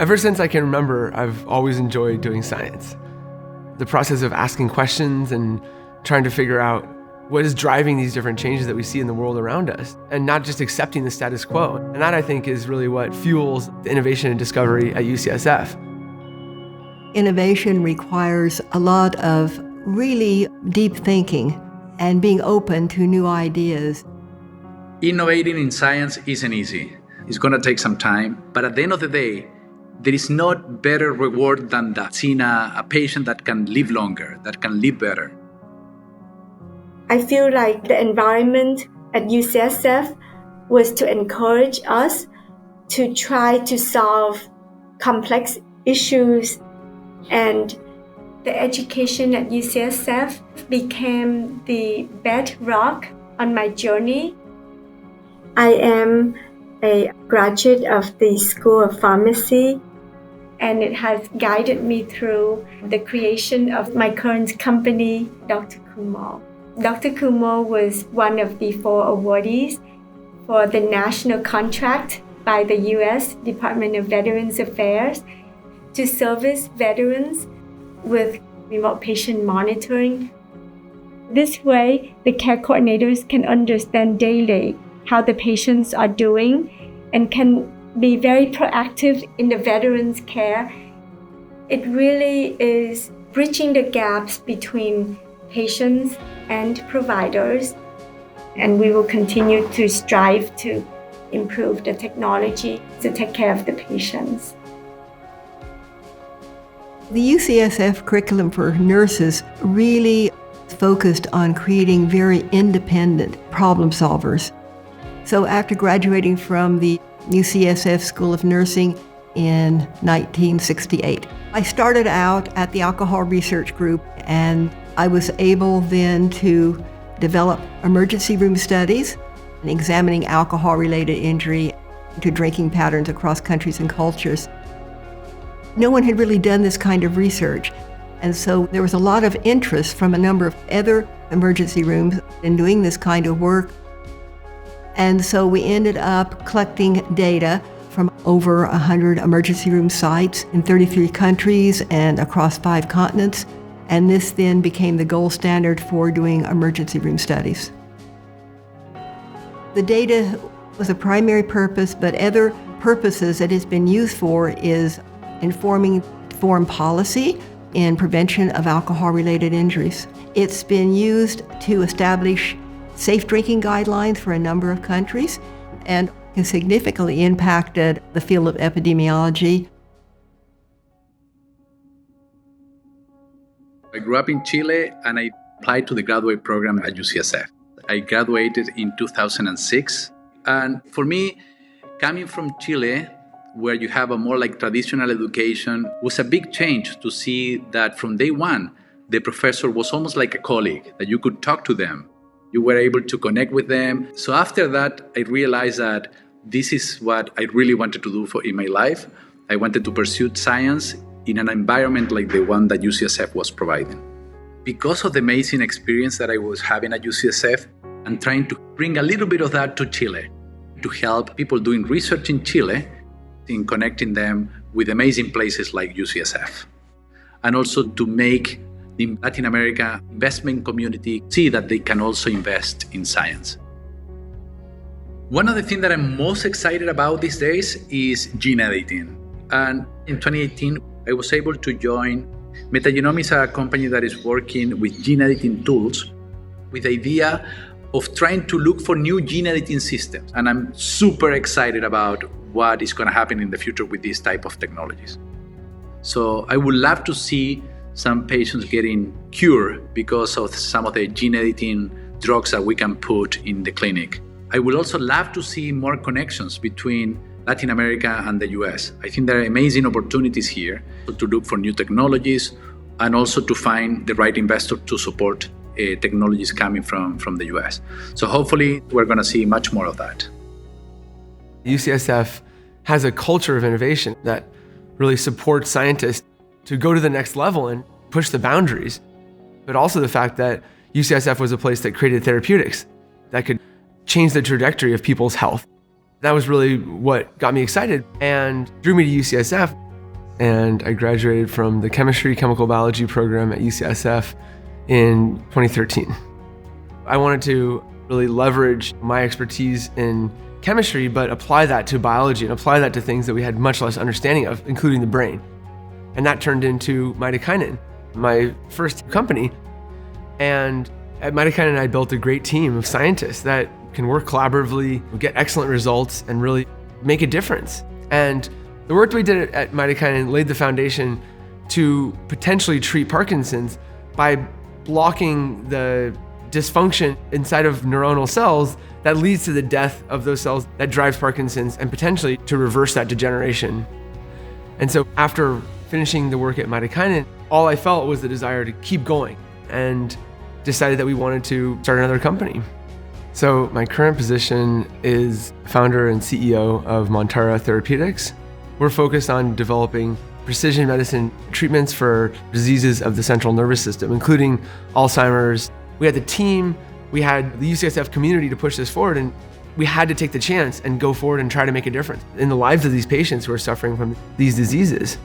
Ever since I can remember, I've always enjoyed doing science. The process of asking questions and trying to figure out what is driving these different changes that we see in the world around us, and not just accepting the status quo. And that, I think, is really what fuels the innovation and discovery at UCSF. Innovation requires a lot of really deep thinking and being open to new ideas. Innovating in science isn't easy. It's going to take some time, but at the end of the day, there is no better reward than that. Seeing a patient that can live longer, that can live better. I feel like the environment at UCSF was to encourage us to try to solve complex issues, and the education at UCSF became the bedrock on my journey. I am a graduate of the School of Pharmacy, and it has guided me through the creation of my current company, Dr. Kumar. Dr. Kumar was one of the 4 awardees for the national contract by the U.S. Department of Veterans Affairs to service veterans with remote patient monitoring. This way, the care coordinators can understand daily how the patients are doing and can be very proactive in the veterans' care. It really is bridging the gaps between patients and providers, and we will continue to strive to improve the technology to take care of the patients. The UCSF curriculum for nurses really focused on creating very independent problem solvers. So after graduating from the UCSF School of Nursing in 1968, I started out at the Alcohol Research Group, and I was able then to develop emergency room studies and examining alcohol-related injury to drinking patterns across countries and cultures. No one had really done this kind of research, and so there was a lot of interest from a number of other emergency rooms in doing this kind of work. And so we ended up collecting data from over 100 emergency room sites in 33 countries and across 5 continents. And this then became the gold standard for doing emergency room studies. The data was a primary purpose, but other purposes that it's been used for is informing foreign policy in prevention of alcohol-related injuries. It's been used to establish safe drinking guidelines for a number of countries and has significantly impacted the field of epidemiology. I grew up in Chile and I applied to the graduate program at UCSF. I graduated in 2006. And for me, coming from Chile, where you have a more like traditional education, was a big change to see that from day one, the professor was almost like a colleague, that you could talk to them. You were able to connect with them. So after that, I realized that this is what I really wanted to do in my life. I wanted to pursue science in an environment like the one that UCSF was providing. Because of the amazing experience that I was having at UCSF, I'm trying to bring a little bit of that to Chile, to help people doing research in Chile in connecting them with amazing places like UCSF. And also to make the Latin America investment community see that they can also invest in science. One of the things that I'm most excited about these days is gene editing. And in 2018, I was able to join Metagenomics, a company that is working with gene editing tools with the idea of trying to look for new gene editing systems. And I'm super excited about what is going to happen in the future with these type of technologies. So I would love to see some patients getting cured because of some of the gene editing drugs that we can put in the clinic. I would also love to see more connections between Latin America and the US. I think there are amazing opportunities here to look for new technologies and also to find the right investor to support technologies coming from the US. So hopefully we're going to see much more of that. UCSF has a culture of innovation that really supports scientists to go to the next level and push the boundaries, but also the fact that UCSF was a place that created therapeutics that could change the trajectory of people's health. That was really what got me excited and drew me to UCSF. and I graduated from the chemistry chemical biology program at UCSF in 2013. I wanted to really leverage my expertise in chemistry, but apply that to biology and apply that to things that we had much less understanding of, including the brain. And that turned into Mitochondrion, my first company. And at Mitochondrion, I built a great team of scientists that can work collaboratively, get excellent results, and really make a difference. And the work that we did at Mitochondrion laid the foundation to potentially treat Parkinson's by blocking the dysfunction inside of neuronal cells that leads to the death of those cells that drives Parkinson's, and potentially to reverse that degeneration. And so after finishing the work at Mitochondrion, all I felt was the desire to keep going, and decided that we wanted to start another company. So my current position is founder and CEO of Montara Therapeutics. We're focused on developing precision medicine treatments for diseases of the central nervous system, including Alzheimer's. We had the team, we had the UCSF community to push this forward, and we had to take the chance and go forward and try to make a difference in the lives of these patients who are suffering from these diseases.